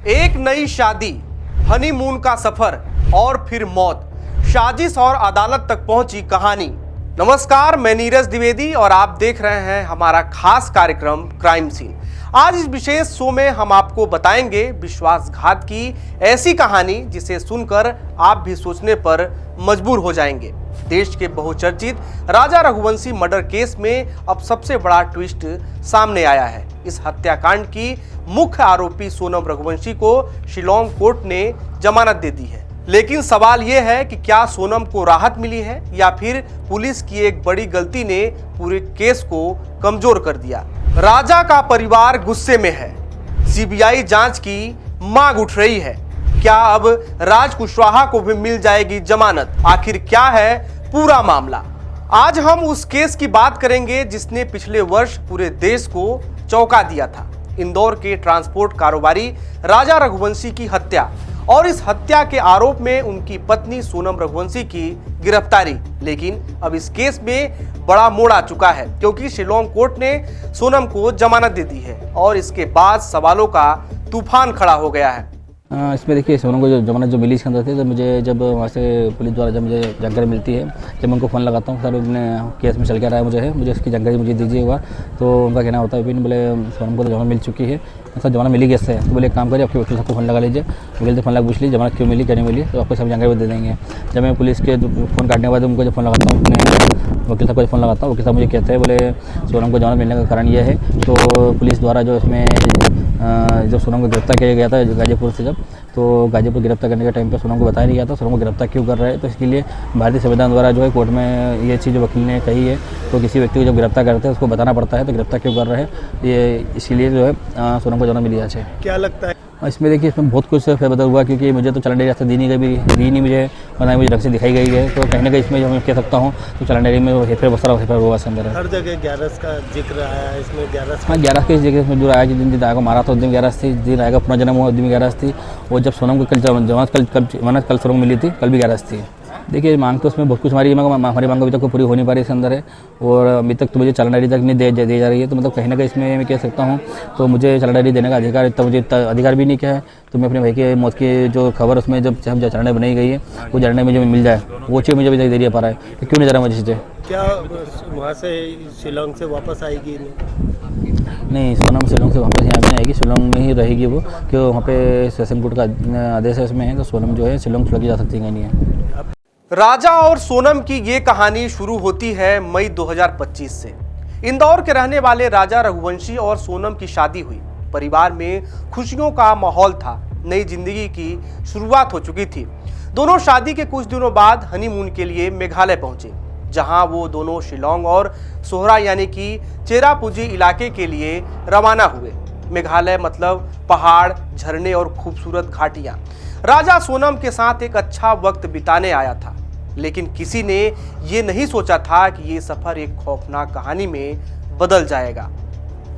एक नई शादी, हनीमून का सफर और फिर मौत, साजिश और अदालत तक पहुंची कहानी। नमस्कार, मैं नीरज द्विवेदी और आप देख रहे हैं हमारा खास कार्यक्रम क्राइम सीन। आज इस विशेष शो में हम आपको बताएंगे विश्वासघात की ऐसी कहानी जिसे सुनकर आप भी सोचने पर मजबूर हो जाएंगे। देश के बहुचर्चित राजा रघुवंशी मर्डर केस में अब सबसे बड़ा ट्विस्ट सामने आया है। इस हत्याकांड की मुख्य आरोपी सोनम रघुवंशी को शिलांग कोर्ट ने जमानत दे दी है। लेकिन सवाल यह है कि क्या सोनम को राहत मिली है या फिर पुलिस की एक बड़ी गलती ने पूरे केस को कमजोर कर दिया। राजा का परिवार गुस्से में है, सीबीआई जांच की मांग उठ रही है। क्या अब राज कुशवाहा को भी मिल जाएगी जमानत? आखिर क्या है पूरा मामला? आज हम उस केस की बात करेंगे जिसने पिछले वर्ष पूरे देश को चौंका दिया था। इंदौर के ट्रांसपोर्ट कारोबारी राजा रघुवंशी की हत्या और इस हत्या के आरोप में उनकी पत्नी सोनम रघुवंशी की गिरफ्तारी। लेकिन अब इस केस में बड़ा मोड़ आ चुका है क्योंकि शिलांग कोर्ट ने सोनम को जमानत दे दी है और इसके बाद सवालों का तूफान खड़ा हो गया है। इसमें देखिए, सोनम को जो जमानत जो मिली इसके अंदर थी, तो जब वहाँ से पुलिस द्वारा जब मुझे जानकारी मिलती है, जब मैं उनको फ़ोन लगाता हूँ, सर उन्होंने केस में चल क्या रहा है, मुझे इसकी जानकारी मुझे दीजिएगा। तो उनका कहना होता है फिर बोले सोनम को तो जमानत मिल चुकी है। सर जमानत मिली कैसे है? तो बोले एक काम करिए, आपके वकील साहब को फ़ोन लगा लीजिए, वकील से फ़ोन लगा पूछ लीजिए जमानत क्यों मिली क्या नहीं मिली, तो आपको सब जानकारी दे देंगे। जब मैं पुलिस के फ़ोन काटने के बाद उनको जब फ़ोन लगाता हूँ, अपने वकील साहब को फ़ोन लगाता हूँ, वकील साहब मुझे कहते हैं बोले सोनम को जमानत मिलने का कारण यह है। तो पुलिस द्वारा जो इसमें जब सोनम को गिरफ्तार किया गया था गाजीपुर से, तो गाजीपुर गिरफ्तार करने के टाइम पे सोनम को बताया नहीं गया था सोनम को गिरफ्तार क्यों कर रहे हैं। तो इसके लिए भारतीय संविधान द्वारा जो है कोर्ट में ये चीज़ जो वकील ने कही है, तो किसी व्यक्ति को जब गिरफ्तार करते हैं उसको बताना पड़ता है, तो गिरफ्तार क्यों कर रहे हैं, ये इसीलिए जो है सोनम को जमानत मिली आज है। क्या लगता है इसमें? देखिए, इसमें बहुत कुछ फेरबदल हुआ क्योंकि मुझे तो चलन डेयरी रास्ते दी नहीं मुझे, और ना मुझे ढंग से दिखाई गई है। तो कहीं ना कहीं इसमें जो मैं कह सकता हूँ तो चलन डेयरी में हेफेर बहुत सारा हेफेर हुआ इसके अंदर। हर जगह 11 का जिक्र आया है इसमें। 11 हाँ, 11 के जगह इसमें जो आया जिस दिन आएगा मारा था उस दिन 11 थी, जिस दिन आएगा पुनर्जन्म हुआ उस दिन 11 थी। और जब सोनम को कल सोनम मिली थी, कल भी 11 थी। देखिए, मांग तो उसमें बहुत कुछ हमारी मांग अभी तक पूरी हो नहीं पा रही इसके अंदर है, और अभी तक तो मुझे चलन डायरी तक नहीं दी जा रही है। तो मतलब कहीं ना कहीं इसमें मैं कह सकता हूँ तो मुझे चलन डायरी देने का अधिकार इतना मुझे अधिकार भी नहीं क्या है। तो मैं अपने भाई के मौत की जो खबर उसमें जब चलन डायरी बनाई गई है वो चलन मुझे मिल जाए, वो चीज़ मुझे अभी तक दे दिया पा रहा है। तो क्यों नहीं जा रहा मुझे चीज़ें? क्या वहाँ से शिलांग से वापस आएगी? नहीं, सोनम शिलांग से वापस यहाँ भी नहीं आएगी, शिलांग में ही रहेगी वो, क्योंकि वहाँ पे सेशन कोर्ट का आदेश है इसमें है। तो सोनम जो है शिलांग छोड़ के जा सकती नहीं है। राजा और सोनम की ये कहानी शुरू होती है मई 2025 से। इंदौर के रहने वाले राजा रघुवंशी और सोनम की शादी हुई। परिवार में खुशियों का माहौल था, नई जिंदगी की शुरुआत हो चुकी थी। दोनों शादी के कुछ दिनों बाद हनीमून के लिए मेघालय पहुंचे, जहां वो दोनों शिलांग और सोहरा यानी कि चेरापूंजी इलाके के लिए रवाना हुए। मेघालय मतलब पहाड़, झरने और खूबसूरत घाटियां। राजा सोनम के साथ एक अच्छा वक्त बिताने आया था, लेकिन किसी ने ये नहीं सोचा था कि ये सफर एक खौफनाक कहानी में बदल जाएगा।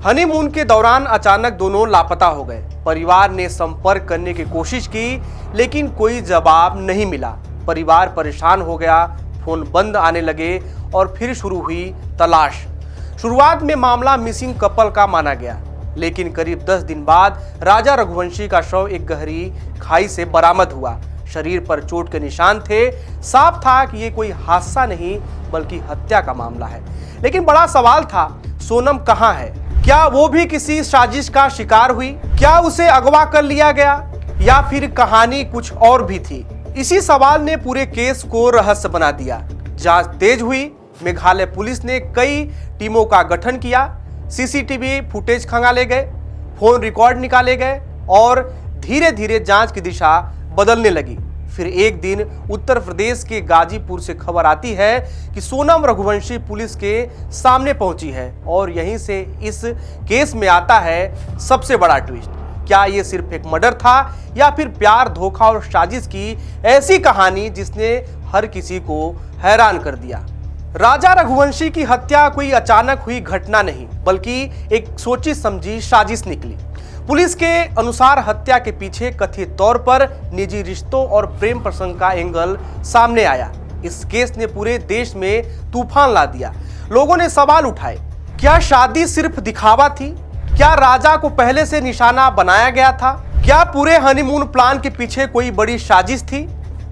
हनीमून के दौरान अचानक दोनों लापता हो गए। परिवार ने संपर्क करने की कोशिश की, लेकिन कोई जवाब नहीं मिला। परिवार परेशान हो गया, फोन बंद आने लगे और फिर शुरू हुई तलाश। शुरुआत में मामला मिसिंग कपल का माना गया, लेकिन करीब 10 दिन बाद राजा रघुवंशी का शव एक गहरी खाई से बरामद हुआ। शरीर पर चोट के निशान थे। साफ था कि ये कोई हादसा नहीं बल्कि हत्या का मामला है। लेकिन बड़ा सवाल था, सोनम कहाँ है? क्या वो भी किसी साजिश का शिकार हुई? क्या उसे अगवा कर लिया गया या फिर कहानी कुछ और भी थी? इसी सवाल ने पूरे केस को रहस्य बना दिया। जांच तेज हुई। मेघालय पुलिस ने कई टीमों का गठन किया। सीसीटीवी फुटेज खंगाले गए, फोन रिकॉर्ड निकाले गए और धीरे धीरे जांच की दिशा बदलने लगी। फिर एक दिन उत्तर प्रदेश के गाजीपुर से खबर आती है कि सोनम रघुवंशी पुलिस के सामने पहुंची है, और यहीं से इस केस में आता है सबसे बड़ा ट्विस्ट। क्या ये सिर्फ एक मर्डर था या फिर प्यार, धोखा और साजिश की ऐसी कहानी जिसने हर किसी को हैरान कर दिया? राजा रघुवंशी की हत्या कोई अचानक हुई घटना नहीं, बल्कि एक सोची समझी साजिश निकली। पुलिस के अनुसार हत्या के पीछे कथित तौर पर निजी रिश्तों और प्रेम प्रसंग का एंगल सामने आया। इस केस ने पूरे देश में तूफान ला दिया। लोगों ने सवाल उठाए, क्या शादी सिर्फ दिखावा थी? क्या राजा को पहले से निशाना बनाया गया था? क्या पूरे हनीमून प्लान के पीछे कोई बड़ी साजिश थी?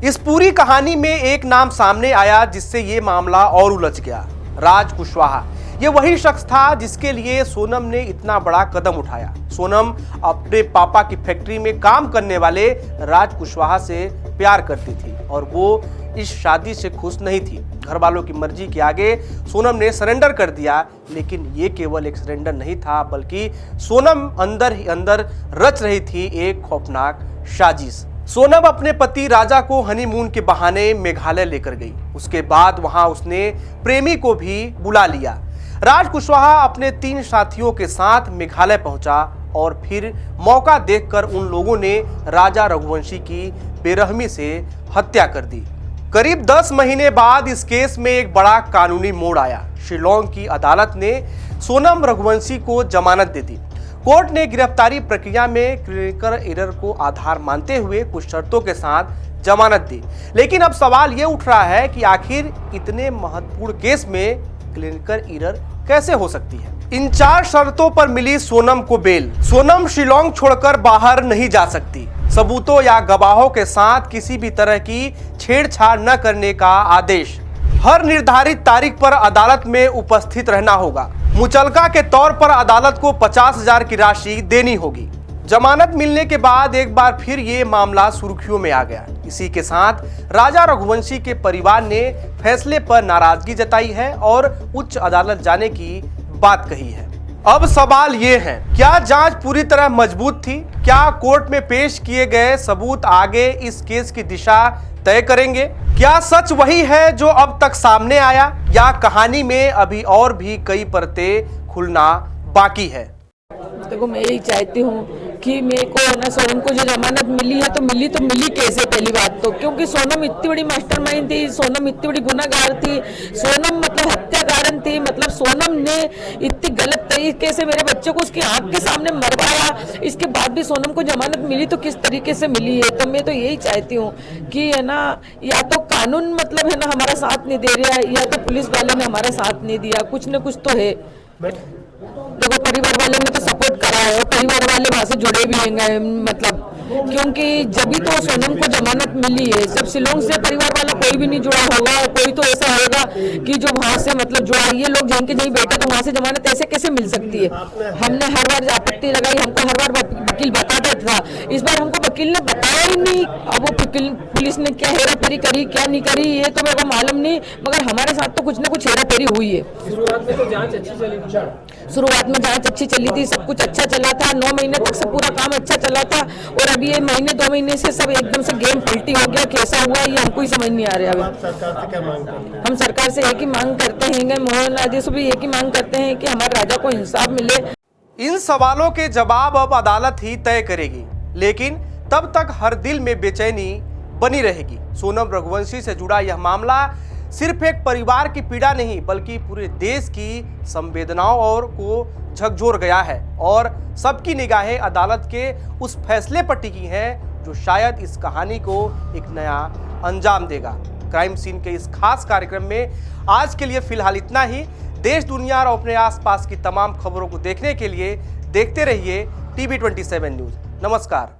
इस पूरी कहानी में एक नाम सामने आया जिससे ये मामला और उलझ गया। राज कुशवाहा। ये वही शख्स था जिसके लिए सोनम ने इतना बड़ा कदम उठाया। सोनम अपने पापा की फैक्ट्री में काम करने वाले राज कुशवाहा से प्यार करती थी और वो इस शादी से खुश नहीं थी। घर वालों की मर्जी के आगे सोनम ने सरेंडर कर दिया, लेकिन ये केवल एक सरेंडर नहीं था, बल्कि सोनम अंदर ही अंदर रच रही थी एक खौफनाक साजिश। सोनम अपने पति राजा को हनीमून के बहाने मेघालय लेकर गई। उसके बाद वहां उसने प्रेमी को भी बुला लिया। राज कुशवाहा अपने 3 साथियों के साथ मेघालय पहुंचा और फिर मौका देखकर उन लोगों ने राजा रघुवंशी की बेरहमी से हत्या कर दी। करीब 10 महीने बाद इस केस में एक बड़ा कानूनी मोड़ आया। शिलोंग की अदालत ने सोनम रघुवंशी को जमानत दे दी। कोर्ट ने गिरफ्तारी प्रक्रिया में क्लिनिकल एरर को आधार मानते हुए कुछ शर्तों के साथ जमानत दी। लेकिन अब सवाल ये उठ रहा है कि आखिर इतने महत्वपूर्ण केस में क्लिनिकल एरर कैसे हो सकती है? इन 4 शर्तों पर मिली सोनम को बेल। सोनम शिलोंग छोड़कर बाहर नहीं जा सकती। सबूतों या गवाहों के साथ किसी भी तरह की छेड़छाड़ न करने का आदेश। हर निर्धारित तारीख पर अदालत में उपस्थित रहना होगा। मुचलका के तौर पर अदालत को 50,000 की राशि देनी होगी। जमानत मिलने के बाद एक बार फिर ये मामला सुर्खियों में आ गया। इसी के साथ राजा रघुवंशी के परिवार ने फैसले पर नाराजगी जताई है और उच्च अदालत जाने की बात कही है। अब सवाल ये है, क्या जांच पूरी तरह मजबूत थी? क्या कोर्ट में पेश किए गए सबूत आगे इस केस की दिशा तय करेंगे? क्या सच वही है जो अब तक सामने आया, या कहानी में अभी और भी कई परतें खुलना बाकी है? देखो, मैं यही चाहती हूँ कि मेरे को ना सोनम को जो जमानत मिली है तो मिली कैसे? पहली बात तो क्योंकि सोनम इतनी बड़ी मास्टरमाइंड थी, सोनम इतनी बड़ी गुनाहगार थी, सोनम मतलब हत्याकारण थी। मतलब सोनम ने इतनी गलत तरीके से मेरे बच्चे को उसकी आंख के सामने मरवाया, इसके बाद भी सोनम को जमानत मिली तो किस तरीके से मिली है? तो मैं तो यही चाहती हूँ कि है ना, या तो कानून मतलब है ना हमारा साथ नहीं दे रहा है, या तो पुलिस वाले ने हमारा साथ नहीं दिया। कुछ न कुछ तो है। देखो, परिवार वाले ने तो सपोर्ट करा है और परिवार वाले वहां से जुड़े भी हैं, मतलब क्योंकि जब भी तो सोनम को जमानत मिली है, जब शिलोंग से परिवार वाला कोई भी नहीं जुड़ा होगा, कोई तो ऐसा होगा कि जो वहां से मतलब जुड़ा। ये लोग जिनके नहीं बैठे तो वहां से जमानत ऐसे कैसे मिल सकती है? हमने हर बार आपत्ति लगाई, हमको हर बार वकील बताता था। इस बार हमको वकील ने बताया ही नहीं। अब वो पुलिस ने क्या हेराफेरी करी, क्या नहीं करी, ये तो मेरे को मालूम नहीं, मगर हमारे साथ तो कुछ न कुछ हेराफेरी हुई है। शुरुआत में तो जांच अच्छी चली थी। शुरुआत में जांच अच्छी चली थी, सब कुछ अच्छा चला था, 9 महीने तक सब पूरा काम अच्छा चला था। और अभी ये महीने 2 महीने से सब एकदम से गेम पलटी हो गया। कैसा हुआ ये हमको ही समझ नहीं आ रहा। आप सरकार से क्या मांग करते हैं? हम सरकार से एक ही मांग करते हैं, मोहन आदेश से भी एक ही मांग करते हैं कि हमारे राजा को इंसाफ मिले। इन सवालों के जवाब अब अदालत ही तय करेगी, लेकिन तब तक हर दिल में बेचैनी बनी रहेगी। सोनम रघुवंशी से जुड़ा यह मामला सिर्फ एक परिवार की पीड़ा नहीं, बल्कि पूरे देश की संवेदनाओं और को झकझोर गया है और सबकी निगाहें अदालत के उस फैसले पर टिकी हैं जो शायद इस कहानी को एक नया अंजाम देगा। क्राइम सीन के इस खास कार्यक्रम में आज के लिए फिलहाल इतना ही। देश दुनिया और अपने आसपास की तमाम खबरों को देखने के लिए देखते रहिए TV 27 न्यूज़। नमस्कार।